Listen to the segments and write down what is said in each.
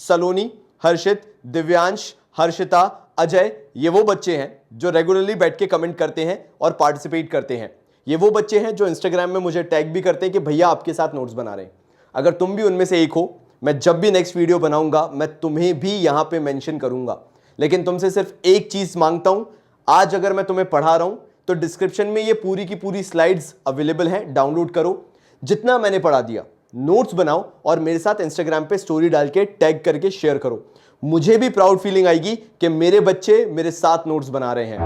सलोनी, हर्षित, दिव्यांश, हर्षिता, अजय, ये वो बच्चे हैं जो रेगुलरली बैठ के कमेंट करते हैं और पार्टिसिपेट करते हैं। ये वो बच्चे हैं जो इंस्टाग्राम में मुझे टैग भी करते हैं कि भैया आपके साथ नोट्स बना रहे हैं। अगर तुम भी उनमें से एक हो, मैं जब भी नेक्स्ट वीडियो बनाऊंगा मैं तुम्हें भी यहां पे मेंशन करूंगा। लेकिन तुमसे सिर्फ एक चीज मांगता हूं, आज अगर मैं तुम्हें पढ़ा रहा हूं तो डिस्क्रिप्शन में ये पूरी की पूरी स्लाइड्स अवेलेबल हैं, डाउनलोड करो। जितना मैंने पढ़ा दिया नोट्स बनाओ और मेरे साथ इंस्टाग्राम पे स्टोरी डाल के टैग करके शेयर करो। मुझे भी प्राउड फीलिंग आएगी कि मेरे बच्चे मेरे साथ नोट्स बना रहे हैं।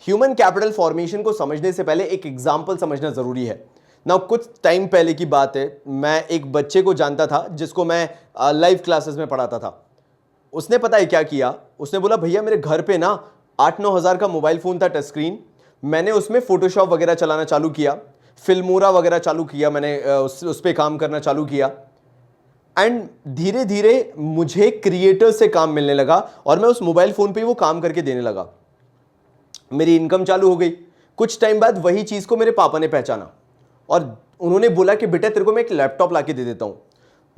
ह्यूमन कैपिटल फॉर्मेशन को समझने से पहले एक एग्जाम्पल समझना जरूरी है ना। कुछ टाइम पहले की बात है, मैं एक बच्चे को जानता था जिसको मैं लाइव क्लासेस में पढ़ाता था। उसने पता है क्या किया, उसने बोला भैया मेरे घर पे ना 8-9 हज़ार का मोबाइल फ़ोन था, टच स्क्रीन। मैंने उसमें फोटोशॉप वगैरह चलाना चालू किया, फिल्मोरा वगैरह चालू किया, मैंने उस पर काम करना चालू किया। एंड धीरे धीरे मुझे क्रिएटर से काम मिलने लगा और मैं उस मोबाइल फ़ोन पे ही वो काम करके देने लगा। मेरी इनकम चालू हो गई। कुछ टाइम बाद वही चीज़ को मेरे पापा ने पहचाना और उन्होंने बोला कि बेटा तेरे को मैं एक लैपटॉप ला के दे देता हूँ।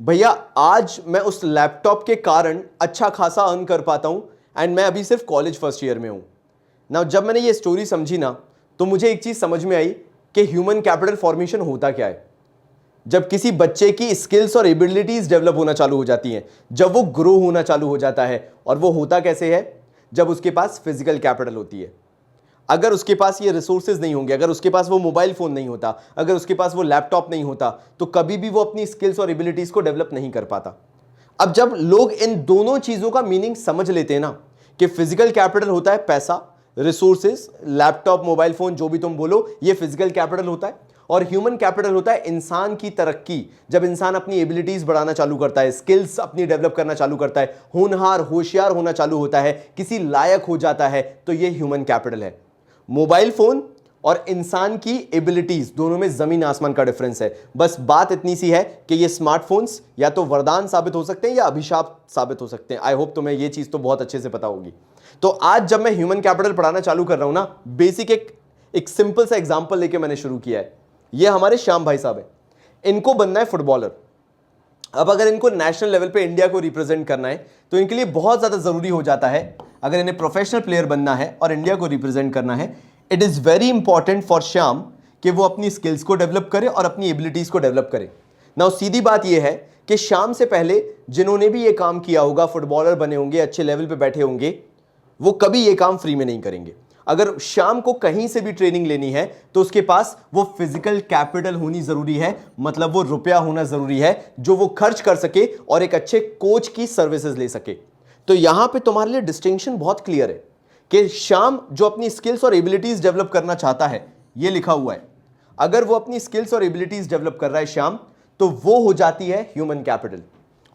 भैया आज मैं उस लैपटॉप के कारण अच्छा खासा अर्न कर पाता हूं एंड मैं अभी सिर्फ कॉलेज फर्स्ट ईयर में हूं ना। जब मैंने ये स्टोरी समझी ना तो मुझे एक चीज समझ में आई कि ह्यूमन कैपिटल फॉर्मेशन होता क्या है। जब किसी बच्चे की स्किल्स और एबिलिटीज डेवलप होना चालू हो जाती हैं, जब वो ग्रो होना चालू हो जाता है, और वो होता कैसे है, जब उसके पास फिजिकल कैपिटल होती है। अगर उसके पास ये रिसोर्सेज नहीं होंगे, अगर उसके पास वो मोबाइल फोन नहीं होता, अगर उसके पास वो लैपटॉप नहीं होता, तो कभी भी वो अपनी स्किल्स और एबिलिटीज को डेवलप नहीं कर पाता। अब जब लोग इन दोनों चीजों का मीनिंग समझ लेते हैं ना कि फिजिकल कैपिटल होता है पैसा, रिसोर्सेज, लैपटॉप, मोबाइल फोन, जो भी तुम बोलो, ये फिजिकल कैपिटल होता है, और ह्यूमन कैपिटल होता है इंसान की तरक्की। जब इंसान अपनी एबिलिटीज बढ़ाना चालू करता है, स्किल्स अपनी डेवलप करना चालू करता है, होनहार, होशियार होना चालू होता है, किसी लायक हो जाता है, तो ये ह्यूमन कैपिटल है। मोबाइल फोन और इंसान की एबिलिटीज दोनों में जमीन आसमान का डिफरेंस है। बस बात इतनी सी है कि ये स्मार्टफोन्स या तो वरदान साबित हो सकते हैं या अभिशाप साबित हो सकते हैं। आई होप तुम्हें ये चीज तो बहुत अच्छे से पता होगी। तो आज जब मैं ह्यूमन कैपिटल पढ़ाना चालू कर रहा हूं ना, बेसिक एक सिंपल सा एग्जांपल लेके मैंने शुरू किया है। ये हमारे श्याम भाई साहब है, इनको बनना है फुटबॉलर। अब अगर इनको नेशनल लेवल पे इंडिया को रिप्रेजेंट करना है तो इनके लिए बहुत ज्यादा जरूरी हो जाता है, अगर इन्हें प्रोफेशनल प्लेयर बनना है और इंडिया को रिप्रेजेंट करना है, it is very important for Shyam कि वो अपनी स्किल्स को डेवलप करे और अपनी एबिलिटीज को डेवलप करे ना। सीधी बात यह है कि श्याम से पहले जिन्होंने भी ये काम किया होगा, फुटबॉलर बने होंगे, अच्छे लेवल पे बैठे होंगे, वो कभी ये काम फ्री में नहीं करेंगे। अगर श्याम को कहीं से भी ट्रेनिंग लेनी है तो उसके पास वो फिजिकल कैपिटल होनी जरूरी है, मतलब वो रुपया होना जरूरी है जो वो खर्च कर सके और एक अच्छे कोच की सर्विसेज ले सके। तो यहां पे तुम्हारे लिए डिस्टिंक्शन बहुत क्लियर है कि श्याम जो अपनी स्किल्स और एबिलिटीज डेवलप करना चाहता है, ये लिखा हुआ है, अगर वो अपनी स्किल्स और एबिलिटीज डेवलप कर रहा है श्याम, तो वो हो जाती है ह्यूमन कैपिटल,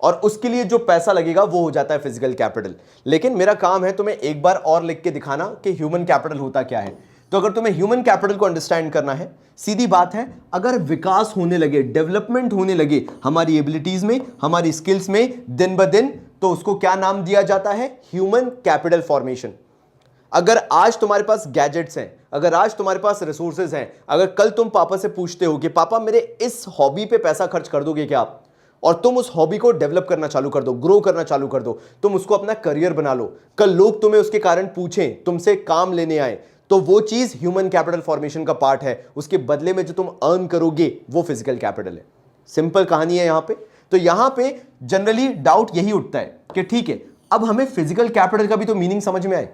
और उसके लिए जो पैसा लगेगा वो हो जाता है फिजिकल कैपिटल। लेकिन मेरा काम है तुम्हें एक बार और लिख के दिखाना कि ह्यूमन कैपिटल होता क्या है। तो अगर तुम्हें ह्यूमन कैपिटल को अंडरस्टैंड करना है, सीधी बात है, अगर विकास होने लगे, डेवलपमेंट होने लगे हमारी एबिलिटीज में, हमारी स्किल्स में दिन ब दिन, तो उसको क्या नाम दिया जाता है, ह्यूमन कैपिटल फॉर्मेशन। अगर आज तुम्हारे पास गैजेट्स हैं, अगर आज तुम्हारे पास रिसोर्सेज हैं, अगर कल तुम पापा से पूछते हो कि पापा मेरे इस हॉबी पे पैसा खर्च कर दोगे क्या आप, और तुम उस हॉबी को डेवलप करना चालू कर दो, ग्रो करना चालू कर दो, तुम उसको अपना करियर बना लो, कल लोग तुम्हें उसके कारण पूछें, तुमसे काम लेने आए, तो वो चीज ह्यूमन कैपिटल फॉर्मेशन का पार्ट है। उसके बदले में जो तुम अर्न करोगे वो फिजिकल कैपिटल है। सिंपल कहानी है यहां पे। तो यहां पे जनरली डाउट यही उठता है कि ठीक है, अब हमें फिजिकल कैपिटल का भी तो मीनिंग समझ में आए।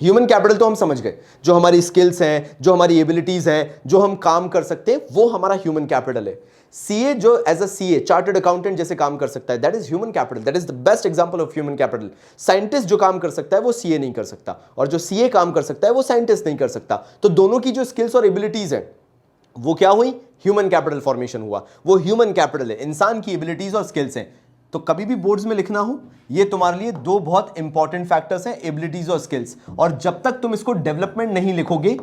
ह्यूमन कैपिटल तो हम समझ गए, जो हमारी स्किल्स हैं, जो हमारी एबिलिटीज हैं, जो हम काम कर सकते हैं, वो हमारा ह्यूमन कैपिटल है। सीए जो as a CA, chartered accountant जैसे काम कर सकता है, that is human capital, that is the best example of human capital. Scientist जो काम कर सकता है वो सीए नहीं कर सकता, और जो सीए काम कर सकता है वो साइंटिस्ट नहीं कर सकता। तो दोनों की जो स्किल्स और एबिलिटीज है वो क्या हुई, ह्यूमन कैपिटल फॉर्मेशन हुआ। वो ह्यूमन कैपिटल है, इंसान की एबिलिटीज और स्किल्स हैं। तो कभी भी बोर्ड्स में लिखना हो, ये तुम्हारे लिए दो बहुत इंपॉर्टेंट फैक्टर्स हैं, एबिलिटीज और स्किल्स। और जब तक तुम इसको डेवलपमेंट नहीं लिखोगे,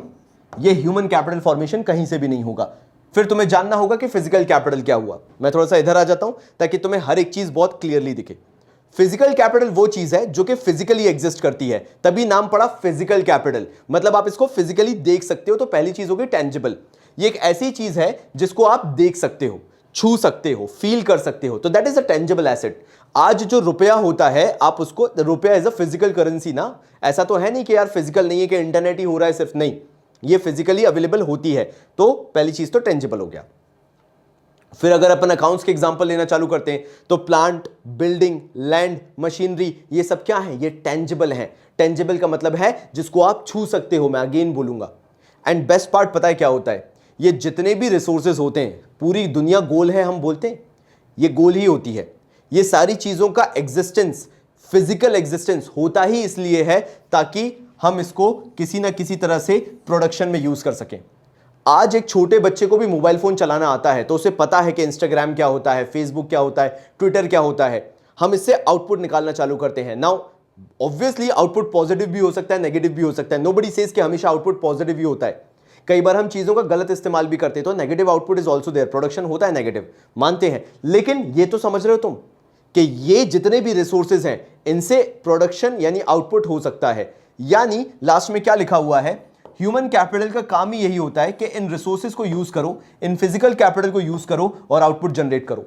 ये ह्यूमन कैपिटल फॉर्मेशन कहीं से भी नहीं होगा। फिर तुम्हें जानना होगा कि फिजिकल कैपिटल क्या हुआ। मैं थोड़ा सा इधर आ जाता हूं ताकि तुम्हें हर एक चीज बहुत क्लियरली दिखे। फिजिकल कैपिटल वो चीज है जो कि फिजिकली एग्जिस्ट करती है, तभी नाम पड़ा फिजिकल कैपिटल। मतलब आप इसको फिजिकली देख सकते हो, तो पहली चीज होगी टेंजिबल। ये एक ऐसी चीज है जिसको आप देख सकते हो, छू सकते हो, फील कर सकते हो, तो that is a tangible asset. आज जो रुपया होता है, आप उसको, रुपया इज अ फिजिकल करेंसी ना, ऐसा तो है नहीं कि यार फिजिकल नहीं है, कि इंटरनेट ही हो रहा है सिर्फ, नहीं, ये फिजिकली अवेलेबल होती है। तो पहली चीज तो टेंजिबल हो गया। फिर अगर अपन अकाउंट्स के एग्जांपल लेना चालू करते हैं, तो प्लांट, बिल्डिंग, लैंड, मशीनरी, ये सब क्या है? ये टेंजिबल है। टेंजिबल का मतलब है जिसको आप छू सकते हो, मैं अगेन बोलूंगा। एंड बेस्ट पार्ट पता है क्या होता है? ये जितने भी रिसोर्सेज होते हैं, पूरी दुनिया गोल है हम बोलते हैं, ये गोल ही होती है। ये सारी चीजों का एग्जिस्टेंस, फिजिकल एग्जिस्टेंस होता ही इसलिए है ताकि हम इसको किसी ना किसी तरह से प्रोडक्शन में यूज कर सकें। आज एक छोटे बच्चे को भी मोबाइल फोन चलाना आता है, तो उसे पता है कि इंस्टाग्राम क्या होता है, फेसबुक क्या होता है, ट्विटर क्या होता है। हम इससे आउटपुट निकालना चालू करते हैं। नाउ ऑब्वियसली आउटपुट पॉजिटिव भी हो सकता है, नेगेटिव भी हो सकता है। नोबडी सेज कि हमेशा आउटपुट पॉजिटिव ही होता है। कई बार हम चीजों का गलत इस्तेमाल भी करते हैं, तो negative output is also there, production होता है नेगेटिव, मानते हैं। लेकिन ये तो समझ रहे हो तुम कि ये जितने भी रिसोर्सेज हैं, इनसे प्रोडक्शन यानी आउटपुट हो सकता है। यानी लास्ट में क्या लिखा हुआ है? ह्यूमन कैपिटल का काम ही यही होता है कि इन रिसोर्सेज को यूज करो, इन फिजिकल कैपिटल को यूज करो और आउटपुट जनरेट करो।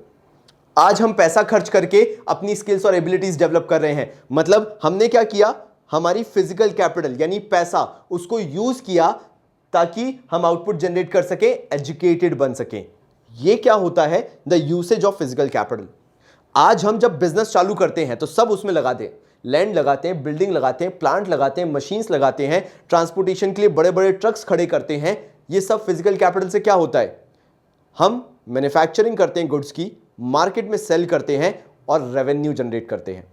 आज हम पैसा खर्च करके अपनी स्किल्स और एबिलिटीज डेवलप कर रहे हैं। मतलब हमने क्या किया? हमारी फिजिकल कैपिटल यानी पैसा, उसको यूज किया ताकि हम आउटपुट जनरेट कर सके, एजुकेटेड बन सके। ये क्या होता है? The usage of physical capital. आज हम जब बिजनेस चालू करते हैं तो सब उसमें लगाते हैं, लैंड लगाते हैं, बिल्डिंग लगाते हैं, प्लांट लगाते हैं, मशीन्स लगाते हैं, ट्रांसपोर्टेशन के लिए बड़े बड़े ट्रक्स खड़े करते हैं। ये सब फिजिकल कैपिटल से क्या होता है? हम मैन्युफैक्चरिंग करते हैं गुड्स की, मार्केट में सेल करते हैं और रेवेन्यू जनरेट करते हैं,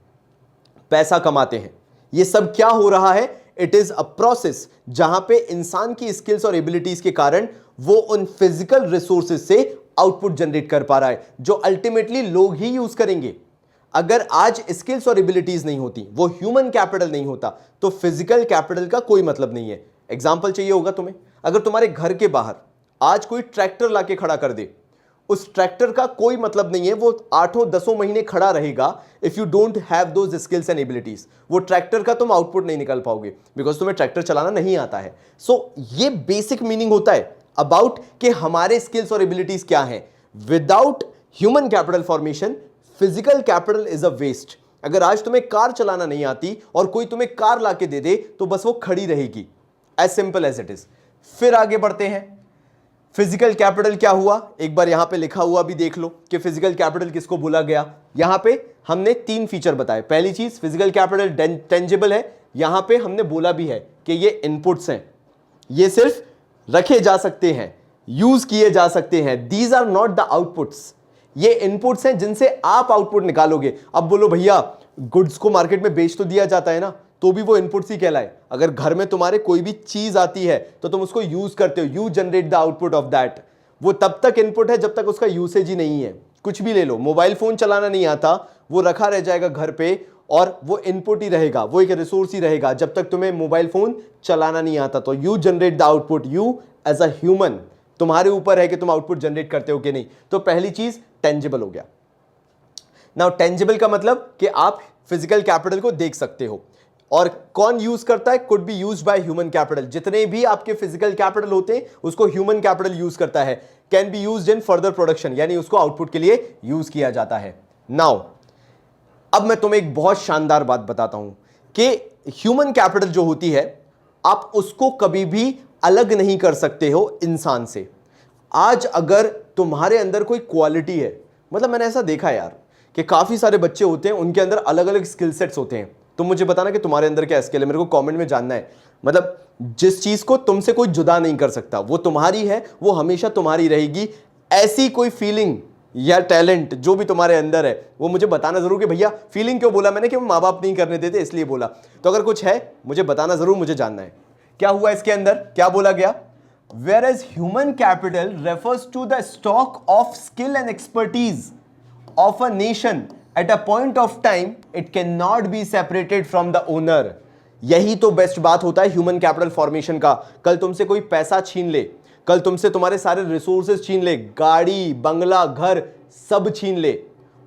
पैसा कमाते हैं। ये सब क्या हो रहा है? इट इज अ प्रोसेस जहां पे इंसान की स्किल्स और एबिलिटीज के कारण वो उन फिजिकल रिसोर्सेज से आउटपुट जनरेट कर पा रहा है, जो अल्टीमेटली लोग ही यूज करेंगे। अगर आज स्किल्स और एबिलिटीज नहीं होती, वो ह्यूमन कैपिटल नहीं होता, तो फिजिकल कैपिटल का कोई मतलब नहीं है। एग्जाम्पल चाहिए होगा तुम्हें, अगर तुम्हारे घर के बाहर आज कोई ट्रैक्टर लाके खड़ा कर दे, उस ट्रैक्टर का कोई मतलब नहीं है, वो 8-10 महीने खड़ा रहेगा। If you don't have those skills and abilities, वो ट्रैक्टर का तुम आउटपुट नहीं निकाल पाओगे, बिकॉज तुम्हें ट्रैक्टर चलाना नहीं आता है। सो ये बेसिक मीनिंग होता है अबाउट कि हमारे स्किल्स और एबिलिटीज क्या हैं। Without human capital formation, physical capital is a waste. अगर आज तुम्हें कार चलाना नहीं आती और कोई तुम्हें कार लाके दे दे, तो बस वो खड़ी रहेगी, as simple as it is. फिर आगे बढ़ते हैं। फिजिकल कैपिटल क्या हुआ? एक बार यहां पे लिखा हुआ भी देख लो कि फिजिकल कैपिटल किसको बोला गया। यहां पे हमने 3 फीचर बताए। पहली चीज, फिजिकल कैपिटल टेंजिबल है। यहां पे हमने बोला भी है कि ये इनपुट्स हैं, ये सिर्फ रखे जा सकते हैं, यूज किए जा सकते हैं। These are not the outputs. ये इनपुट्स हैं जिनसे आप आउटपुट निकालोगे। अब बोलो भैया, गुड्स को मार्केट में बेच तो दिया जाता है ना, तो भी वो इनपुट्स ही कहलाए। अगर घर में तुम्हारे कोई भी चीज आती है तो तुम उसको यूज करते हो, you generate the output of that. वो तब तक इनपुट है जब तक उसका यूसेज ही नहीं है। कुछ भी ले लो, मोबाइल फोन चलाना नहीं आता, वो रखा रह जाएगा घर पे और वो इनपुट ही रहेगा, वो एक रिसोर्स ही रहेगा जब तक तुम्हें मोबाइल फोन चलाना नहीं आता। तो you generate the output, you as a human, तुम्हारे ऊपर है कि तुम आउटपुट जनरेट करते हो कि नहीं। तो पहली चीज टेंजिबल हो गया। नाउ टेंजिबल का मतलब कि आप फिजिकल कैपिटल को देख सकते हो। और कौन यूज करता है? Could be used by human capital. जितने भी आपके फिजिकल कैपिटल होते हैं उसको ह्यूमन कैपिटल यूज करता है। Can be used in further production, यानी उसको आउटपुट के लिए यूज किया जाता है। नाउ अब मैं तुम्हें एक बहुत शानदार बात बताता हूं कि ह्यूमन कैपिटल जो होती है, आप उसको कभी भी अलग नहीं कर सकते हो इंसान से। आज अगर तुम्हारे अंदर कोई क्वालिटी है, मतलब मैंने ऐसा देखा यार कि काफी सारे बच्चे होते हैं, उनके अंदर अलग अलग स्किल सेट्स होते हैं। तुम मुझे बताना कि तुम्हारे अंदर क्या स्किल है, मेरे को कमेंट में जानना है। मतलब जिस चीज को तुमसे कोई जुदा नहीं कर सकता, वो तुम्हारी है, वो हमेशा तुम्हारी रहेगी। ऐसी कोई फीलिंग या टैलेंट जो भी तुम्हारे अंदर है, वो मुझे बताना जरूर। कि भैया फीलिंग क्यों बोला मैंने? कि वो माँ बाप नहीं करने देते इसलिए बोला। तो अगर कुछ है मुझे बताना जरूर, मुझे जानना है क्या हुआ इसके अंदर, क्या बोला गया। Whereas human capital refers to the stock of skill and expertise of a nation at a point of time, it cannot be separated from the owner. यही तो बेस्ट बात होता है ह्यूमन कैपिटल फॉर्मेशन का। कल तुमसे कोई पैसा छीन ले, कल तुमसे तुम्हारे सारे रिसोर्सेज छीन ले, गाड़ी, बंगला, घर सब छीन ले,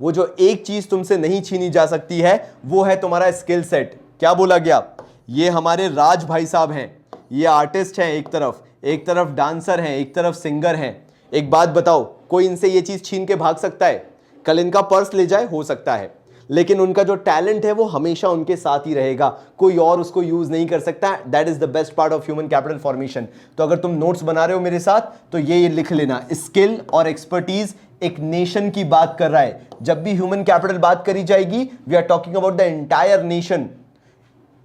वो जो एक चीज तुमसे नहीं छीनी जा सकती है वो है तुम्हारा स्किल सेट। क्या बोला गया? ये हमारे राज भाई साहब हैं, ये आर्टिस्ट हैं, एक तरफ डांसर हैं, एक तरफ सिंगर हैं। एक बात बताओ, कोई इनसे ये चीज छीन के भाग सकता है? कल इनका पर्स ले जाए, हो सकता है, लेकिन उनका जो टैलेंट है वो हमेशा उनके साथ ही रहेगा, कोई और उसको यूज नहीं कर सकता। That is the best part of human capital formation. तो अगर तुम नोट्स बना रहे हो मेरे साथ तो ये लिख लेना, स्किल और एक्सपर्टीज एक नेशन की बात कर रहा है। जब भी ह्यूमन कैपिटल बात करी जाएगी, we are talking about the entire nation.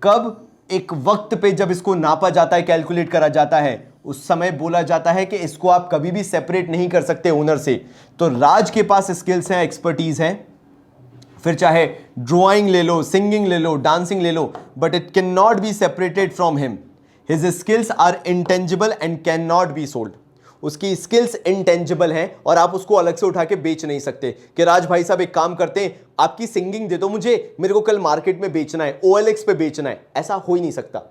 कब? एक वक्त पे जब इसको नापा जाता है, कैलकुलेट करा जाता है, उस समय बोला जाता है कि इसको आप कभी भी सेपरेट नहीं कर सकते ओनर से। तो राज के पास स्किल्स हैं, एक्सपर्टीज हैं, फिर चाहे ड्राइंग ले लो, सिंगिंग ले लो, डांसिंग ले लो, but it can not be separated from him. His skills are intangible and can not be sold. उसकी स्किल्स इंटेंजिबल हैं और आप उसको अलग से उठा के बेच नहीं सकते कि राज भाई साहब एक काम करते हैं, आपकी सिंगिंग दे दो मुझे, मेरे को कल मार्केट में बेचना है, OLX पे बेचना है। ऐसा हो ही नहीं सकता।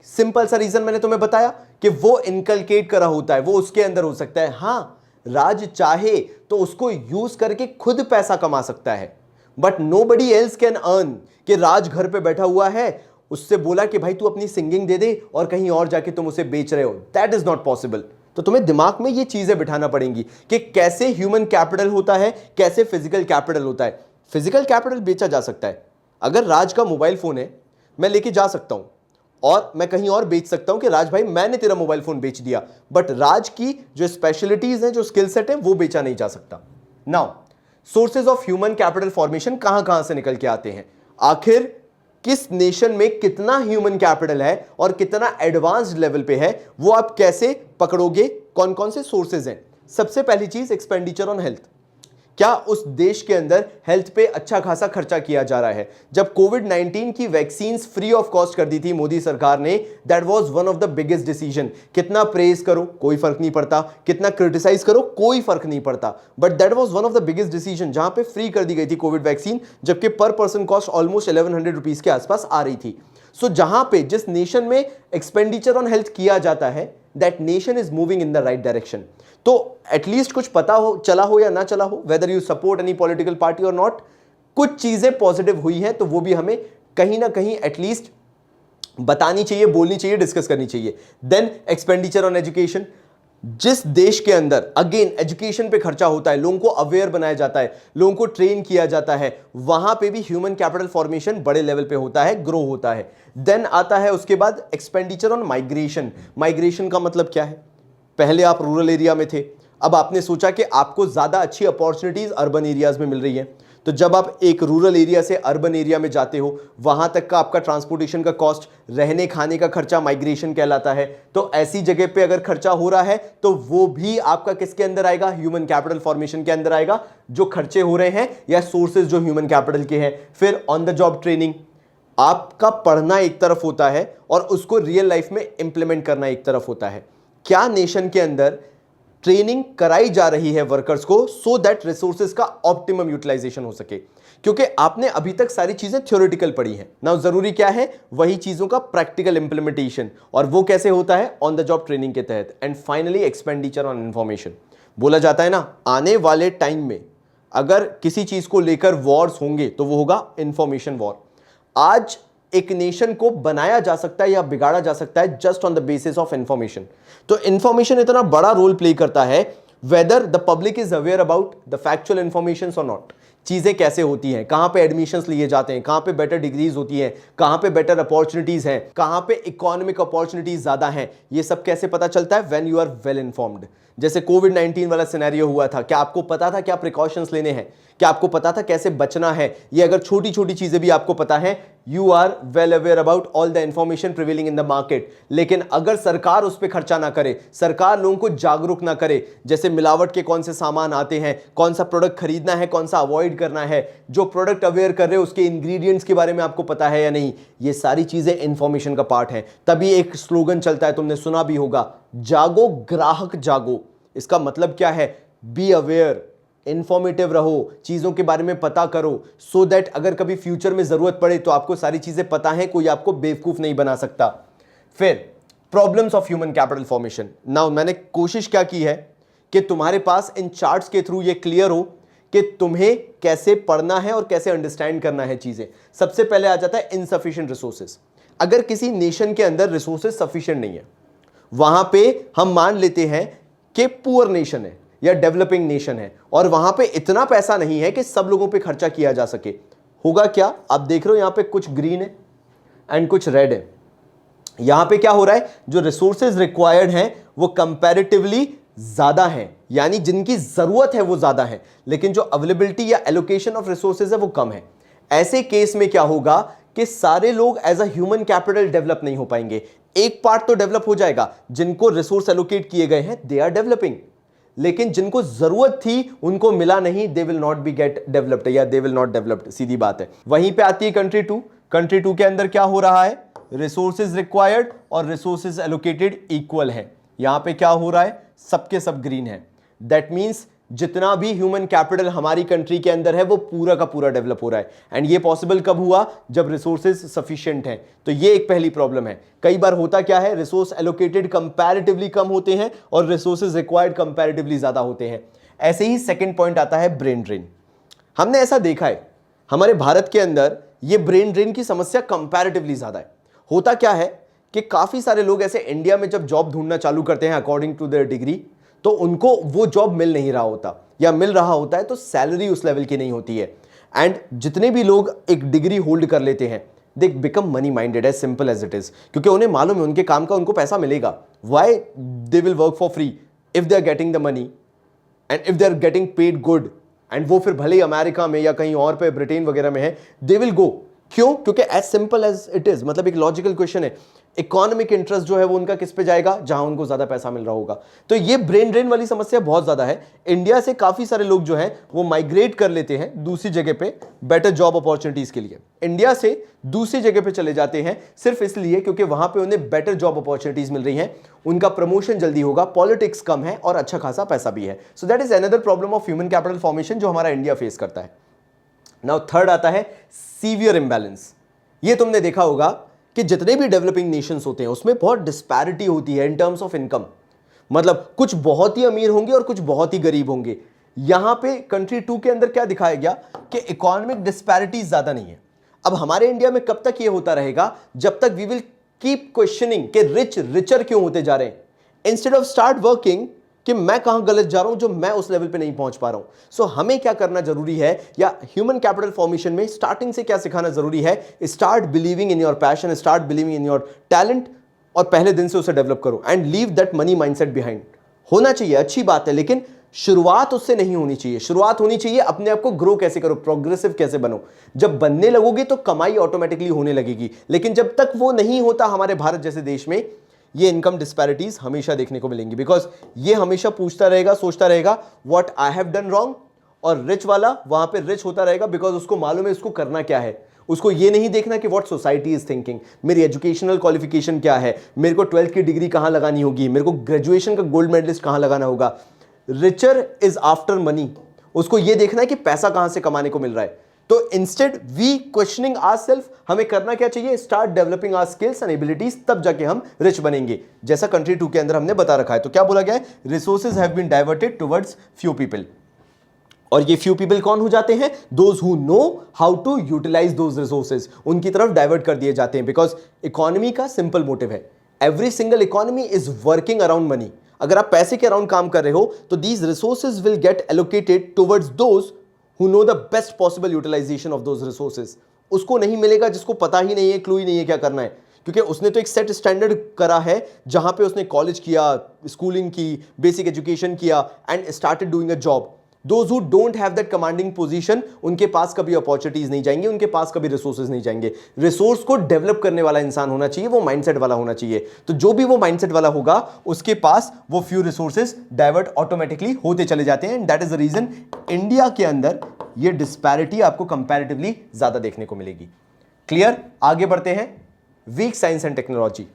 सिंपल सा रीजन मैंने तुम्हें बताया कि वो इनकलकेट करा होता है, वो उसके अंदर हो सकता है। हां, राज चाहे तो उसको यूज करके खुद पैसा कमा सकता है, but nobody else can earn. कि राज घर पे बैठा हुआ है, उससे बोला कि भाई तू अपनी सिंगिंग दे दे और कहीं और जाके तुम उसे बेच रहे हो, दैट इज नॉट पॉसिबल। तो तुम्हें दिमाग में ये चीजें बिठाना पड़ेंगी कि कैसे ह्यूमन कैपिटल होता है, कैसे फिजिकल कैपिटल होता है। फिजिकल कैपिटल बेचा जा सकता है। अगर राज का मोबाइल फोन है, मैं लेके जा सकता हूं और मैं कहीं और बेच सकता हूं कि राज भाई मैंने तेरा मोबाइल फोन बेच दिया, बट राज की जो स्पेशलिटीज हैं, जो स्किल सेट है, वो बेचा नहीं जा सकता। Now sources of human capital formation कहां से निकल के आते हैं? आखिर किस नेशन में कितना ह्यूमन कैपिटल है और कितना एडवांस्ड लेवल पे है, वो आप कैसे पकड़ोगे? कौन कौन से सोर्सेज हैं? सबसे पहली चीज, एक्सपेंडिचर ऑन हेल्थ। क्या उस देश के अंदर हेल्थ पे अच्छा खासा खर्चा किया जा रहा है? जब कोविड-19 की वैक्सीन फ्री ऑफ कॉस्ट कर दी थी मोदी सरकार ने, that was one of the biggest decision. कितना प्रेज करो कोई फर्क नहीं पड़ता, कितना क्रिटिसाइज करो कोई फर्क नहीं पड़ता, but that was one of the biggest decision, जहां पे फ्री कर दी गई थी कोविड वैक्सीन, जबकि पर पर्सन कॉस्ट ऑलमोस्ट 1100 रुपीज के आसपास आ रही थी। सो जहां पे जिस नेशन में एक्सपेंडिचर ऑन हेल्थ किया जाता है, that nation is moving in the right direction. तो एटलीस्ट कुछ पता हो, चला हो या ना चला हो, whether you support any political party और नॉट, कुछ चीजें पॉजिटिव हुई हैं तो वो भी हमें कहीं ना कहीं एटलीस्ट बतानी चाहिए, बोलनी चाहिए, डिस्कस करनी चाहिए। Then expenditure on education. जिस देश के अंदर अगेन एजुकेशन पे खर्चा होता है, लोगों को अवेयर बनाया जाता है, लोगों को ट्रेन किया जाता है, वहां पे भी ह्यूमन कैपिटल फॉर्मेशन बड़े लेवल पे होता है, ग्रो होता है। देन आता है उसके बाद एक्सपेंडिचर ऑन माइग्रेशन। माइग्रेशन का मतलब क्या है? पहले आप रूरल एरिया में थे, अब आपने सोचा कि आपको ज्यादा अच्छी अपॉर्चुनिटीज अर्बन एरियाज में मिल रही है, तो जब आप एक रूरल एरिया से अर्बन एरिया में जाते हो, वहां तक का आपका ट्रांसपोर्टेशन का कॉस्ट, रहने खाने का खर्चा माइग्रेशन कहलाता है। तो ऐसी जगह पे अगर खर्चा हो रहा है तो वो भी आपका किसके अंदर आएगा? ह्यूमन कैपिटल फॉर्मेशन के अंदर आएगा, जो खर्चे हो रहे हैं या सोर्सेज जो ह्यूमन कैपिटल के हैं। फिर ऑन द जॉब ट्रेनिंग, आपका पढ़ना एक तरफ होता है और उसको रियल लाइफ में इंप्लीमेंट करना एक तरफ होता है। क्या नेशन के अंदर ट्रेनिंग कराई जा रही है वर्कर्स को, सो दैट रिसोर्सेज का ऑप्टिमम यूटिलाइजेशन हो सके? क्योंकि आपने अभी तक सारी चीजें थ्योरेटिकल पढ़ी हैं ना, जरूरी क्या है? वही चीजों का प्रैक्टिकल इंप्लीमेंटेशन, और वो कैसे होता है? ऑन द जॉब ट्रेनिंग के तहत। And finally expenditure on information. बोला जाता है ना, आने वाले टाइम में अगर किसी चीज को लेकर वॉर्स होंगे तो वो होगा इंफॉर्मेशन वॉर। आज एक नेशन को बनाया जा सकता है या बिगाड़ा जा सकता है just on the basis of information. तो इंफॉर्मेशन इतना बड़ा रोल प्ले करता है, whether the public is aware about the factual information और नॉट। चीजें कैसे होती हैं, कहां पे एडमिशंस लिए जाते हैं, कहां पे बेटर डिग्रीज होती हैं, कहां पे बेटर अपॉर्चुनिटीज हैं, कहां पे इकोनॉमिक अपॉर्चुनिटीज ज्यादा हैं, ये सब कैसे पता चलता है? When you are well informed. जैसे कोविड-19 वाला सिनेरियो हुआ था, क्या आपको पता था क्या प्रिकॉशंस लेने हैं? क्या आपको पता था कैसे बचना है? ये अगर छोटी छोटी चीजें भी आपको पता है, you are well aware about all the information prevailing in the market. लेकिन अगर सरकार उस पर खर्चा ना करे, सरकार लोगों को जागरूक ना करे, जैसे मिलावट के कौन से सामान आते हैं, कौन सा प्रोडक्ट खरीदना है, कौन सा अवॉइड करना है, जो प्रोडक्ट अवेयर कर रहे हो उसके इंग्रेडिएंट्स के बारे में आपको पता है या नहीं, ये सारी चीजें इंफॉर्मेशन का पार्ट है। तभी एक स्लोगन चलता है, तुमने सुना भी होगा, जागो ग्राहक जागो। इसका मतलब क्या है? बी अवेयर, इंफॉर्मेटिव रहो, चीजों के बारे में पता करो, सो दैट अगर कभी फ्यूचर में जरूरत पड़े तो आपको सारी चीजें पता है, कोई आपको बेवकूफ नहीं बना सकता। फिर problems of human capital formation. Now मैंने कोशिश क्या की है कि तुम्हारे पास इन चार्ट्स के थ्रू ये क्लियर हो कि तुम्हें कैसे पढ़ना है और कैसे अंडरस्टैंड करना है चीजें। सबसे पहले आ जाता है इनसफिशिएंट रिसोर्सेज। अगर किसी नेशन के अंदर रिसोर्सेज सफिशिएंट नहीं है, वहां पे हम मान लेते हैं कि पुअर नेशन है या डेवलपिंग नेशन है, और वहां पे इतना पैसा नहीं है कि सब लोगों पे खर्चा किया जा सके, होगा क्या? आप देख रहे हो यहां पे कुछ ग्रीन है एंड कुछ रेड है। यहां पे क्या हो रहा है, जो रिसोर्सेज रिक्वायर्ड हैं वो कंपैरेटिवली ज्यादा हैं, यानी जिनकी जरूरत है वो ज्यादा है, लेकिन जो अवेलेबिलिटी या एलोकेशन ऑफ रिसोर्सेज है वो कम है। ऐसे केस में क्या होगा कि सारे लोग as a human capital develop नहीं हो पाएंगे। एक पार्ट तो डेवलप हो जाएगा, जिनको रिसोर्स एलोकेट किए गए हैं दे आर डेवलपिंग, लेकिन जिनको जरूरत थी उनको मिला नहीं, they will not be get developed या दे विल नॉट डेवलप्ड, सीधी बात है। वहीं पे आती है कंट्री टू। कंट्री टू के अंदर क्या हो रहा है, रिसोर्सेज रिक्वायर्ड और रिसोर्सेज एलोकेटेड इक्वल है। यहां पे क्या हो रहा है, सबके सब ग्रीन है। दैट मींस जितना भी ह्यूमन कैपिटल हमारी कंट्री के अंदर है वो पूरा का पूरा डेवलप हो रहा है। एंड ये पॉसिबल कब हुआ, जब रिसोर्सेज सफिशिएंट हैं। तो ये एक पहली प्रॉब्लम है। कई बार होता क्या है, रिसोर्स एलोकेटेड कंपैरेटिवली कम होते हैं और रिसोर्सेज रिक्वायर्ड कंपैरेटिवली ज्यादा होते हैं। ऐसे ही सेकंड पॉइंट आता है ब्रेन ड्रेन। हमने ऐसा देखा है हमारे भारत के अंदर, ये ब्रेन ड्रेन की समस्या कंपैरेटिवली ज्यादा है। होता क्या है कि काफी सारे लोग ऐसे इंडिया में जब जॉब ढूंढना चालू करते हैं अकॉर्डिंग टू देयर डिग्री, तो उनको वो जॉब मिल नहीं रहा होता, या मिल रहा होता है तो सैलरी उस लेवल की नहीं होती है। एंड जितने भी लोग एक डिग्री होल्ड कर लेते हैं they become money minded, as simple as it is, क्योंकि उन्हें मालूम है उनके काम का उनको पैसा मिलेगा। Why they will work for free if they are getting the money and if they are getting paid good, and वो फिर भले ही अमेरिका में या कहीं और पे ब्रिटेन वगैरह में है, दे विल गो। क्यों? क्योंकि as simple as it is, मतलब एक लॉजिकल क्वेश्चन है, इकोनॉमिक इंटरेस्ट जो है वो उनका किस पे जाएगा, जहां उनको ज्यादा पैसा मिल रहा होगा। तो ये ब्रेन ड्रेन वाली समस्या बहुत ज्यादा है। इंडिया से काफी सारे लोग जो हैं वो माइग्रेट कर लेते हैं दूसरी जगह पे बेटर जॉब अपॉर्चुनिटीज के लिए। इंडिया से दूसरी जगह पे चले जाते हैं सिर्फ इसलिए क्योंकि वहां पे उन्हें बेटर जॉब अपॉर्चुनिटीज मिल रही हैं, उनका प्रमोशन जल्दी होगा, पॉलिटिक्स कम है और अच्छा खासा पैसा भी है। So that is another problem of human capital formation जो हमारा इंडिया फेस करता है। नाउ थर्ड आता है सीवियर इंबैलेंस। ये तुमने देखा होगा कि जितने भी डेवलपिंग नेशंस होते हैं उसमें बहुत डिस्पैरिटी होती है इन टर्म्स ऑफ इनकम, मतलब कुछ बहुत ही अमीर होंगे और कुछ बहुत ही गरीब होंगे। यहां पे कंट्री टू के अंदर क्या दिखाया गया कि इकोनॉमिक डिस्पैरिटीज ज्यादा नहीं है। अब हमारे इंडिया में कब तक ये होता रहेगा, जब तक वी विल कीप क्वेश्चनिंग कि रिच रिचर क्यों होते जा रहे हैं, इंस्टेड ऑफ स्टार्ट वर्किंग कि मैं कहां गलत जा रहा हूं जो मैं उस लेवल पे नहीं पहुंच पा रहा हूं। सो हमें क्या करना जरूरी है, या ह्यूमन कैपिटल फॉर्मेशन में स्टार्टिंग से क्या सिखाना जरूरी है, start believing in your passion, start believing in your talent, और पहले दिन से उसे डेवलप करो and leave that money mindset behind. होना चाहिए, अच्छी बात है, लेकिन शुरुआत उससे नहीं होनी चाहिए। शुरुआत होनी चाहिए अपने आप को ग्रो कैसे करो, प्रोग्रेसिव कैसे बनो। जब बनने लगोगे तो कमाई ऑटोमेटिकली होने लगेगी, लेकिन जब तक वो नहीं होता हमारे भारत जैसे देश में, ये इनकम डिस्पैरिटीज हमेशा देखने को मिलेंगी। बिकॉज ये हमेशा पूछता रहेगा, सोचता रहेगा what I have done wrong, और रिच वाला वहां पे रिच होता रहेगा बिकॉज उसको मालूम है उसको करना क्या है। उसको ये नहीं देखना कि व्हाट सोसाइटी इज थिंकिंग, मेरी एजुकेशनल क्वालिफिकेशन क्या है, मेरे को 12th की डिग्री कहां लगानी होगी, मेरे को ग्रेजुएशन का गोल्ड मेडलिस्ट कहां लगाना होगा। रिचर इज आफ्टर मनी, उसको ये देखना है कि पैसा कहां से कमाने को मिल रहा है। तो इंस्टेड वी क्वेश्चनिंग आवरसेल्फ, हमें करना क्या चाहिए, start developing our skills and abilities, तब जाके हम रिच बनेंगे, जैसा कंट्री टू के अंदर हमने बता रखा है। तो क्या बोला गया है, resources have been diverted towards few people, और ये फ्यू पीपल कौन हो जाते हैं, those who know how to utilise those resources, उनकी तरफ डाइवर्ट कर दिए जाते हैं। बिकॉज इकोनॉमी का सिंपल मोटिव है, every single economy is working around money. अगर आप पैसे के अराउंड काम कर रहे हो तो these resources will get allocated towards those who know the best possible utilization of those resources। उसको नहीं मिलेगा जिसको पता ही नहीं है, क्लू ही नहीं है क्या करना है, क्योंकि उसने तो एक सेट स्टैंडर्ड करा है जहां पे उसने कॉलेज किया, स्कूलिंग की, बेसिक एजुकेशन किया and started doing a job. Those who don't have that commanding position, उनके पास कभी अपॉर्चुनिटीज नहीं जाएंगे, उनके पास कभी रिसोर्सेज नहीं जाएंगे। रिसोर्स को डेवलप करने वाला इंसान होना चाहिए, वो माइंडसेट वाला होना चाहिए। तो जो भी वो माइंडसेट वाला होगा उसके पास वो फ्यू रिसोर्सेज डाइवर्ट ऑटोमेटिकली होते चले जाते हैं। And that is the reason India के अंदर ये डिस्पैरिटी आपको कंपैरेटिवली ज्यादा देखने को मिलेगी। क्लियर? आगे बढ़ते हैं, वीक साइंस एंड टेक्नोलॉजी।